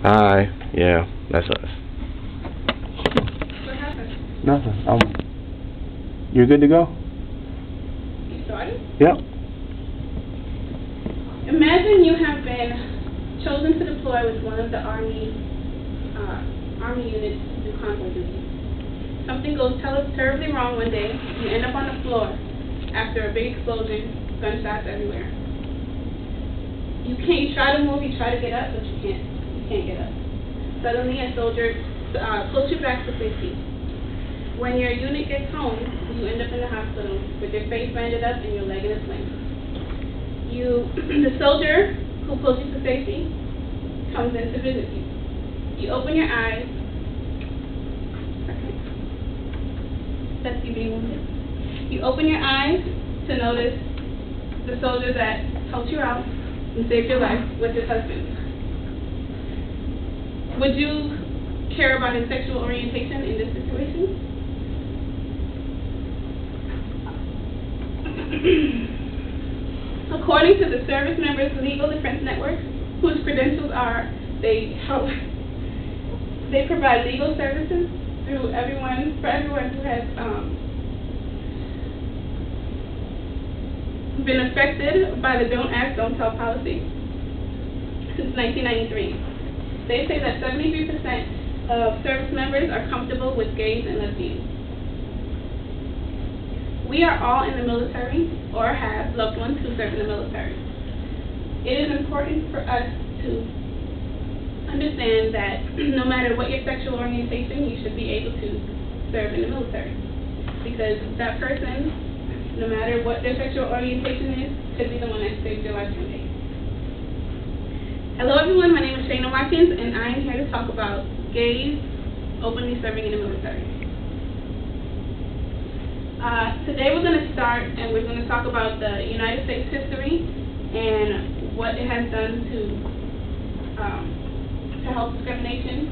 Hi. Yeah, that's us. What happened? Nothing. You're good to go? You started? Yep. Imagine you have been chosen to deploy with one of the Army units to do convoy duty. Something goes terribly wrong one day. You end up on the floor after a big explosion, gunshots everywhere. You try to move, you try to get up, but you can't. You can't get up. Suddenly, a soldier pulls you back to safety. When your unit gets home, you end up in the hospital with your face banded up and your leg in a sling. The soldier who pulls you to safety comes in to visit you. You open your eyes. That's you being wounded. You open your eyes to notice the soldier that helped you out and saved your life with his husband. Would you care about his sexual orientation in this situation? According to the Service Members Legal Defense Network, whose credentials are they provide legal services for everyone who has been affected by the Don't Ask, Don't Tell policy since 1993. They say that 73% of service members are comfortable with gays and lesbians. We are all in the military or have loved ones who serve in the military. It is important for us to understand that no matter what your sexual orientation, you should be able to serve in the military. Because that person, no matter what their sexual orientation is, could be the one that saves your life one day. Hello everyone, my name is Shayna Watkins, and I am here to talk about gays openly serving in the military. Today we're going to start and we're going to talk about the United States history and what it has done to help discrimination.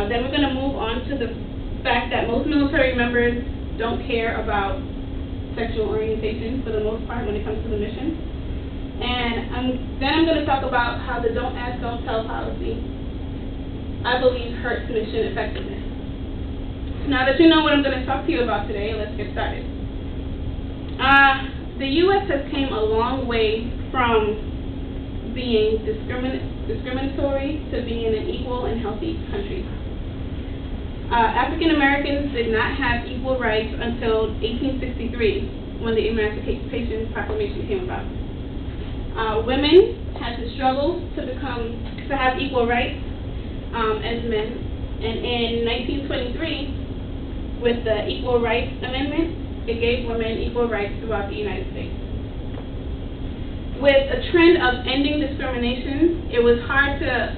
Then we're going to move on to the fact that most military members don't care about sexual orientation for the most part when it comes to the mission. And then I'm going to talk about how the Don't Ask, Don't Tell policy, I believe, hurts mission effectiveness. Now that you know what I'm going to talk to you about today, let's get started. The U.S. has came a long way from being discriminatory to being an equal and healthy country. African Americans did not have equal rights until 1863, when the Emancipation Proclamation came about. Women had to struggle to have equal rights as men, and in 1923, with the Equal Rights Amendment, it gave women equal rights throughout the United States. With a trend of ending discrimination, it was hard to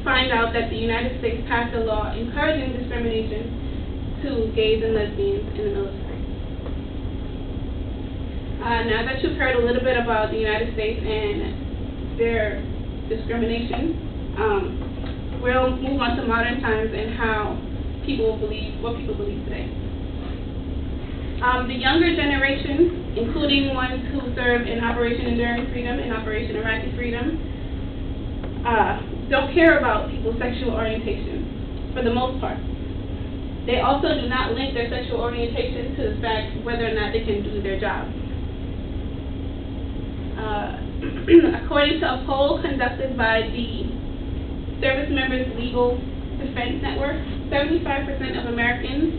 find out that the United States passed a law encouraging discrimination to gays and lesbians in the military. Now that you've heard a little bit about the United States and their discrimination, we'll move on to modern times and what people believe today. The younger generation, including ones who served in Operation Enduring Freedom and Operation Iraqi Freedom, don't care about people's sexual orientation, for the most part. They also do not link their sexual orientation to the fact whether or not they can do their job. According to a poll conducted by the Service Members Legal Defense Network, 75% of Americans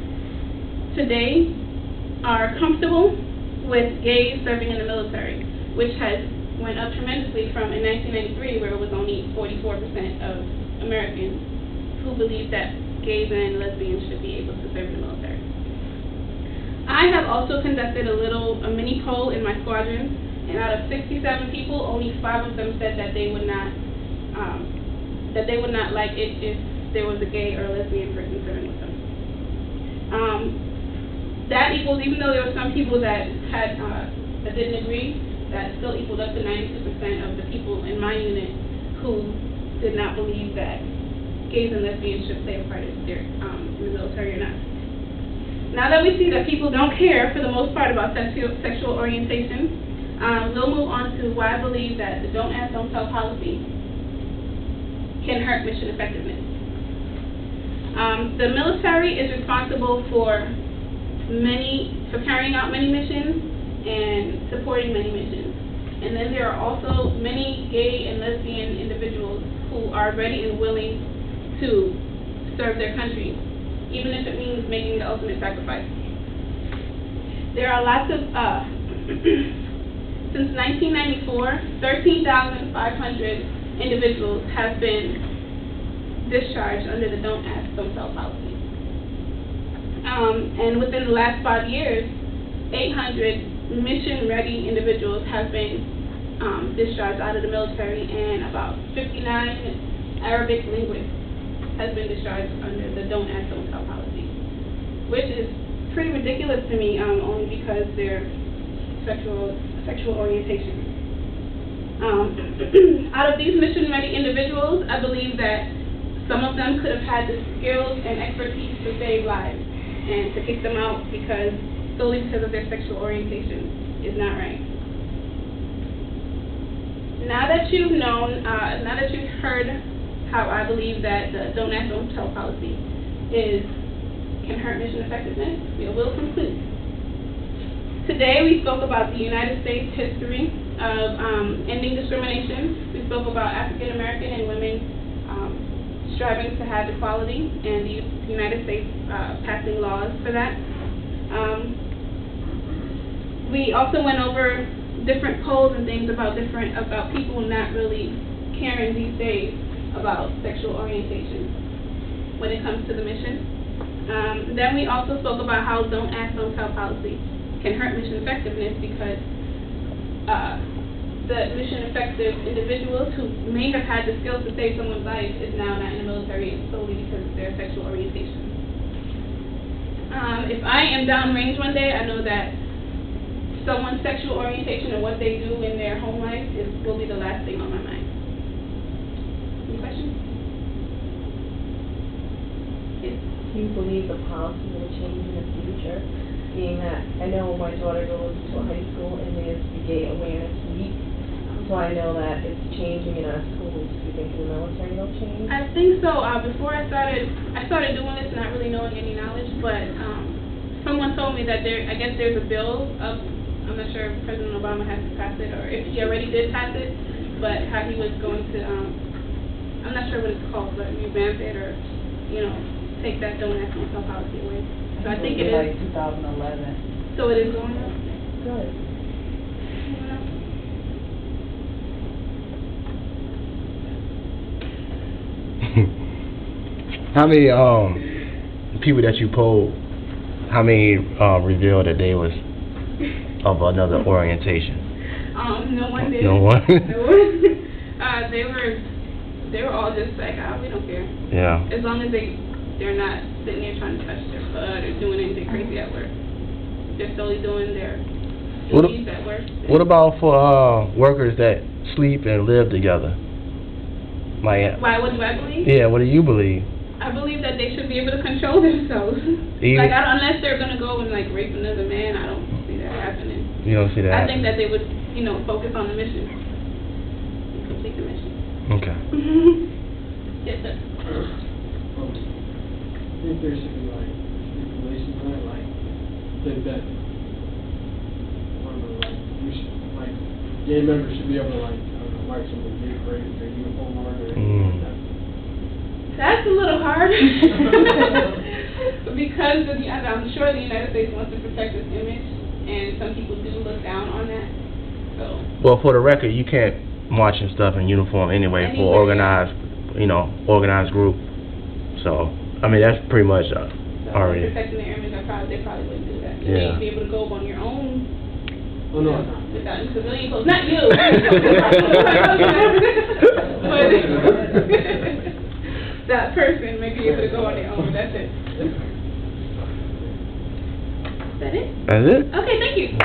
today are comfortable with gays serving in the military, which has went up tremendously from in 1993, where it was only 44% of Americans who believed that gays and lesbians should be able to serve in the military. I have also conducted a mini poll in my squadron, and out of 67 people, only 5 of them said that they would not like it if there was a gay or a lesbian person serving with them. That equals, even though there were some people that didn't agree, that still equaled up to 92% of the people in my unit who did not believe that gays and lesbians should play a part in the military or not. Now that we see that people don't care for the most part about sexual orientation, we'll move on to why I believe that the Don't Ask, Don't Tell policy can can hurt mission effectiveness. The military is responsible for carrying out many missions and supporting many missions. And then there are also many gay and lesbian individuals who are ready and willing to serve their country, even if it means making the ultimate sacrifice. There are lots of, since 1994, 13,500 individuals have been discharged under the Don't Ask, Don't Tell policy. And within the last 5 years, 800 mission-ready individuals have been discharged out of the military, and about 59 Arabic linguists has been discharged under the Don't Ask, Don't Tell policy, which is pretty ridiculous to me, only because they're sexual orientation. Out of these mission-ready individuals, I believe that some of them could have had the skills and expertise to save lives, and to kick them out solely because of their sexual orientation is not right. Now that you've heard how I believe that the Don't Ask, Don't Tell policy can hurt mission effectiveness, we will conclude. Today we spoke about the United States history of ending discrimination. We spoke about African American and women striving to have equality, and the United States passing laws for that. We also went over different polls and things about people not really caring these days about sexual orientation when it comes to the mission. Then we also spoke about how Don't Ask, Don't Tell policy can hurt mission effectiveness, because the mission-effective individuals who may have had the skills to save someone's life is now not in the military solely because of their sexual orientation. If I am downrange one day, I know that someone's sexual orientation and what they do in their home life will be the last thing on my mind. Any questions? Yes. Do you believe the policy will change in the future? Being that I know my daughter goes to a high school and there's the Gay Awareness Week, so I know that it's changing in our schools. Do you think the military will change? I think so. Before I started doing this, not really knowing any knowledge, but someone told me that I guess there's a bill of, I'm not sure if President Obama has to pass it or if he already did pass it, but how he was going to, I'm not sure what it's called, but revamp it or, take that Don't Ask, Don't Tell policy away. So I think it is. Like 2011. So it is going up? Good. How many people that you polled, how many revealed that they was of another orientation? No one did. No one? No one. They were all just like, we don't care. Yeah. As long as they're not sitting there trying to touch their butt or doing anything crazy at work. They're solely doing their duties at work. What about for workers that sleep and live together? Why? What do I believe? Yeah, what do you believe? I believe that they should be able to control themselves. Unless they're going to go and rape another man, I don't see that happening. You don't see that I think that they would, focus on the mission and complete the mission. Okay. Yes, sir. I think there should be stipulations on it, that gay members should be able to march in the gay parade with their uniform on or anything like that. That's a little hard because I'm sure the United States wants to protect its image, and some people do look down on that. So. Well, for the record, you can't march and stuff in uniform anyway for organized group. So, I mean, that's pretty much already. Protecting their image, they probably wouldn't do that. Yeah. You need to be able to go on your own. Oh no. Without civilian clothes, not you. But that person may be able to go on their own. That's it. Is that it? That's it? Okay, thank you.